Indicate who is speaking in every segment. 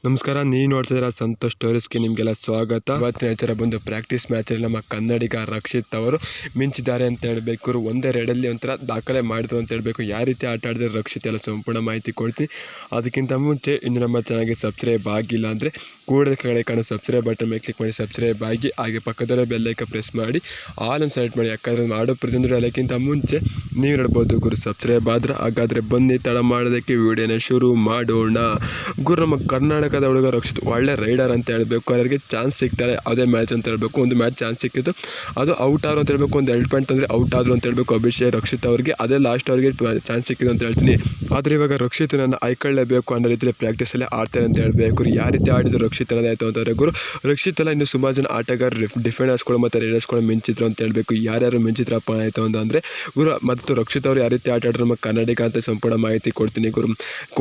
Speaker 1: ನಮಸ್ಕಾರ, ನೀವು ನೋಡ್ತಿದ್ದೀರ ಸಂತೋಷ್ ಸ್ಟೋರೀಸ್ಗೆ ನಿಮಗೆಲ್ಲ ಸ್ವಾಗತ. ಇವತ್ತಿನ ವಿಚಾರ ಬಂದು ಪ್ರಾಕ್ಟೀಸ್ ಮ್ಯಾಚಲ್ಲಿ ನಮ್ಮ ಕನ್ನಡಿಗ ರಕ್ಷಿತ್ ಅವರು ಮಿಂಚಿದ್ದಾರೆ ಅಂತ ಹೇಳಬೇಕು. ಇವರು ಒಂದೇ ರೇಡಲ್ಲಿ ಒಂಥರ ದಾಖಲೆ ಮಾಡಿದ್ರು ಅಂತ ಹೇಳಬೇಕು. ಯಾವ ರೀತಿ ಆಟ ಆಡಿದ್ರೆ ರಕ್ಷಿತ್ ಎಲ್ಲ ಸಂಪೂರ್ಣ ಮಾಹಿತಿ ಕೊಡ್ತೀನಿ. ಅದಕ್ಕಿಂತ ಮುಂಚೆ ಇನ್ನು ನಮ್ಮ ಚಾನಲ್ಗೆ ಸಬ್ಸ್ಕ್ರೈಬ್ ಆಗಿಲ್ಲ ಅಂದರೆ ಕೂಡಲೇ ಕೆಳಗೆ ಕಾಣೋ ಸಬ್ಸ್ಕ್ರೈಬ್ ಬಟನ್ ಮೇಲೆ ಕ್ಲಿಕ್ ಮಾಡಿ ಸಬ್ಸ್ಕ್ರೈಬ್ ಆಗಿ, ಹಾಗೆ ಪಕ್ಕದಲ್ಲೇ ಬೆಲ್ಲೈಕ ಪ್ರೆಸ್ ಮಾಡಿ ಆಲ್ ಅನ್ನು ಸೆಲೆಕ್ಟ್ ಮಾಡಿ. ಯಾಕಂದರೆ ಮಾಡೋ ಪ್ರತಿಯೊಂದು ಎಲ್ಲಕ್ಕಿಂತ ಮುಂಚೆ ನೀವು ನೋಡ್ಬೋದು ಗುರು ಸಬ್ಸ್ಕ್ರೈಬ್ ಆದ್ರೆ. ಹಾಗಾದರೆ ಬನ್ನಿ ತಡ ಮಾಡೋದಕ್ಕೆ ವಿಡಿಯೋನ ಶುರು ಮಾಡೋಣ. ಗುರು ನಮ್ಮ ಕರ್ನಾಟಕದ ಹುಡುಗ ರಕ್ಷಿತ್ ಒಳ್ಳೆ ರೈಡರ್ ಅಂತ ಹೇಳಬೇಕು. ಅವರಿಗೆ ಚಾನ್ಸ್ ಸಿಗ್ತಾರೆ ಯಾವುದೇ ಮ್ಯಾಚ್ ಅಂತ ಹೇಳಬೇಕು. ಒಂದು ಮ್ಯಾಚ್ ಚಾನ್ಸ್ ಸಿಕ್ಕಿತ್ತು, ಅದು ಔಟ್ ಆದ್ರು ಅಂತ ಹೇಳಬೇಕು. ಒಂದು 2 ಪಾಯಿಂಟ್ ಅಂದರೆ ಔಟ್ ಆದರು ಅಂತ ಹೇಳಬೇಕು ಅಭಿಷೇಕ್ ರಕ್ಷಿತ್ ಅವರಿಗೆ. ಅದೇ ಲಾಸ್ಟ್ ಅವರಿಗೆ ಚಾನ್ಸ್ ಸಿಕ್ಕಿದೆ ಅಂತ ಹೇಳ್ತೀನಿ. ಆದರೆ ಇವಾಗ ರಕ್ಷಿತ್ ನನ್ನ ಆಯ್ಕೊಳ್ಳೇಬೇಕು ಅನ್ನೋ ರೀತಿಯಲ್ಲಿ ಪ್ರಾಕ್ಟೀಸಲ್ಲೇ ಆಡ್ತಾರೆ ಅಂತ ಹೇಳಬೇಕು. ಯಾವ ರೀತಿ ಆಡಿದ್ರು ರಕ್ಷಿತ್ ಅನ್ನೋದಾಯ್ತು ಅಂತಂದರೆ ಗುರು ರಕ್ಷಿತ್ ಎಲ್ಲ ಇನ್ನು ಸುಮಾರು ಜನ ಆಟಗಾರರು ಡಿಫೆಂಡರ್ಸ್ಗಳು ಮತ್ತು ರೈಡರ್ಸ್ಗಳು ಮಿಂಚಿದ್ರು ಅಂತ ಹೇಳಬೇಕು. ಯಾರ್ಯಾರು ಮಿಂಚಿದ್ರಪ್ಪ ಆಯಿತು ಅಂತಂದರೆ ಗುರು ಮತ್ತು ರಕ್ಷಿತ್ ಅವರು ಯಾವ ರೀತಿ ಆಟ ಆಡಿದ್ರು ನಮ್ಮ ಕನ್ನಡಿಗ ಅಂತ ಸಂಪೂರ್ಣ ಮಾಹಿತಿ ಕೊಡ್ತೀನಿ ಗುರು.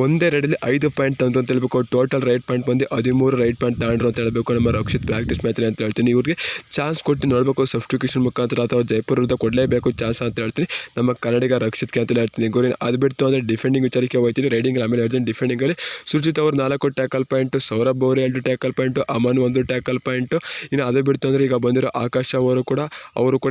Speaker 1: ಒಂದೇ ರೇಡಲ್ಲಿ 5 ಪಾಯಿಂಟ್ ತಂದ್ರು ಅಂತ ಹೇಳಬೇಕು. ಟೋಟಲ್ ರೈಟ್ ಪಾಯಿಂಟ್ ಬಂದು 13 ರೈಟ್ ಪಾಯಿಂಟ್ ತಗೊಂಡ್ರು ಅಂತ ಹೇಳಬೇಕು ನಮ್ಮ ರಕ್ಷಿತ್ ಪ್ರಾಕ್ಟೀಸ್ ಮ್ಯಾಚಲ್ಲಿ ಅಂತ ಹೇಳ್ತೀನಿ. ಇವ್ರಿಗೆ ಚಾನ್ಸ್ ಕೊಟ್ಟು ನೋಡಬೇಕು, ಸಬ್ಸ್ಟಿಟ್ಯೂಷನ್ ಮುಖಾಂತರ ಅಥವಾ ಜೈಪುರ ವಿರುದ್ಧ ಕೊಡಲೇಬೇಕು ಚಾನ್ಸ್ ಅಂತ ಹೇಳ್ತೀನಿ ನಮ್ಮ ಕನ್ನಡಿಗ ರಕ್ಷಿತ್ಗೆ ಅಂತ ಹೇಳ್ತೀನಿ ಗುರು. ಅದು ಬಿಟ್ಟು ಅಂದರೆ ಡಿಫೆಂಡಿಂಗ್ ವಿಚಾರಕ್ಕೆ ಹೋಗ್ತೀನಿ. ರೈಡಿಂಗ್ ಆಮೇಲೆ ಹೇಳ್ತೀನಿ. ಡಿಫೆಂಡಿಂಗಲ್ಲಿ ಸುರ್ಜಿತ್ ಅವರು 4 ಟ್ಯಾಕಲ್ ಪಾಯಿಂಟು, ಸೌರಭ್ ಅವರು 2 tackle point, Aman 1 tackle point. ಇನ್ನು ಅದು ಬಿಟ್ಟು ಅಂದರೆ ಈಗ ಬಂದಿರೋ ಆಕಾಶ್ ಅವರು ಕೂಡ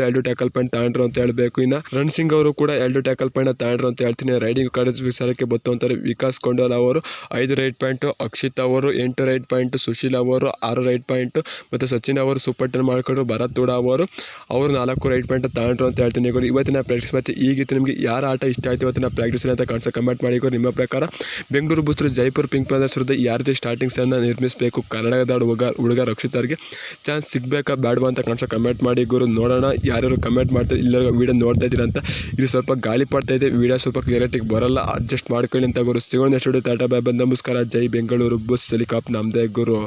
Speaker 1: 2 ಟ್ಯಾಕಲ್ ಪಾಯಿಂಟ್ ತಗೊಂಡ್ರು ಅಂತ ಹೇಳಬೇಕು. ಇನ್ನು ರಣ್ ಸಿಂಗ್ ಅವರು ಕೂಡ 2 ಟ್ಯಾಕಲ್ ಪಾಯಿಂಟ್ ತಗೊಂಡ್ರು ಅಂತ ಹೇಳ್ತೀನಿ. ರೈಡಿಂಗ್ ಕಾರ್ಡ್ ವಿಚಾರಕ್ಕೆ ಬತ್ತು ಅಂತಾರೆ ವಿಕಾಸ್ ಕೊಂಡೋಲ್ ಅವರು 5 ರೈಟ್ ಪಾಯಿಂಟು, ಅಕ್ಷಿತ್ ಅವರು 8 ರೈಟ್ ಪಾಯಿಂಟು, ಸುಶೀಲ್ ಅವರು 6 ರೈಟ್ ಪಾಯಿಂಟು, ಮತ್ತು ಸಚಿನ್ ಅವರು ಸೂಪರ್ 10 ಮಾಡಿಕೊಂಡ್ರು. ಭರತ್ ತೂಡ ಅವರು 4 ರೈಟ್ ಪಾಯಿಂಟ್ ತಗೊಂಡ್ರು ಅಂತ ಹೇಳ್ತೀನಿ ಗುರು. ಇವತ್ತಿನ ಪ್ರಾಕ್ಟೀಸ್ ಮ್ಯಾಚ್ ಈಗಿತ್ತು. ನಿಮಗೆ ಯಾರ ಆಟ ಇಷ್ಟ ಆಯಿತು ಇವತ್ತಿನ ಪ್ರಾಕ್ಟೀಸಲ್ಲಿ ಅಂತ ಕಾಣಿಸೋ ಕಮೆಂಟ್ ಮಾಡಿ ಗುರು. ನಿಮ್ಮ ಪ್ರಕಾರ ಬೆಂಗಳೂರು ಬುಸ್ಟರ್ ಜೈಪುರ್ ಪಿಂಕ್ ಪ್ಯಾಲೇಸ್ ವಿರುದ್ಧ ಯಾವ ರೀತಿ ಸ್ಟಾರ್ಟಿಂಗ್ಸನ್ನು ನಿರ್ಮಿಸಬೇಕು ಕನ್ನಡದ ಹುಡುಗ ರಕ್ಷಿತ್ ಅವರಿಗೆ ಚಾನ್ಸ್ ಸಿಗಬೇಕಾ ಬೇಡವಾ ಅಂತ ಕಾಣಿಸೋ ಕಮೆಂಟ್ ಮಾಡಿ ಗುರು. ನೋಡೋಣ ಯಾರ್ಯಾರು ಕಮೆಂಟ್ ಮಾಡ್ತಾರೆ, ಇಲ್ಲರೂ ವೀಡಿಯೋ ನೋಡ್ತಾ ಇದ್ದೀರಾ ಅಂತ. ಇದು ಸ್ವಲ್ಪ ಗಾಳಿ ಪಡ್ತಾ ಇದೆ, ವೀಡಿಯೋ ಸ್ವಲ್ಪ ಕ್ಲಿಯರಿಟಿಗೆ ಬರೋಲ್ಲ, ಅಡ್ಜಸ್ಟ್ ಮಾಡ್ಕೊಳ್ಳಿ ಅಂತ ಗುರು. ಸಿಗೋಣ ನೆಕ್ಸ್ಟ್ ವಿಡಿಯೋ. ಟಾಟಾ ಬಾಯ್ ಬಾಯ್, ನಮಸ್ಕಾರ. ಜೈ ಬೆಂಗಳೂರು ಬುಸ್ ಹೆಲಿಕಾಪ್ಟರ್ ನಮ್ಮದೇ ಗುರು.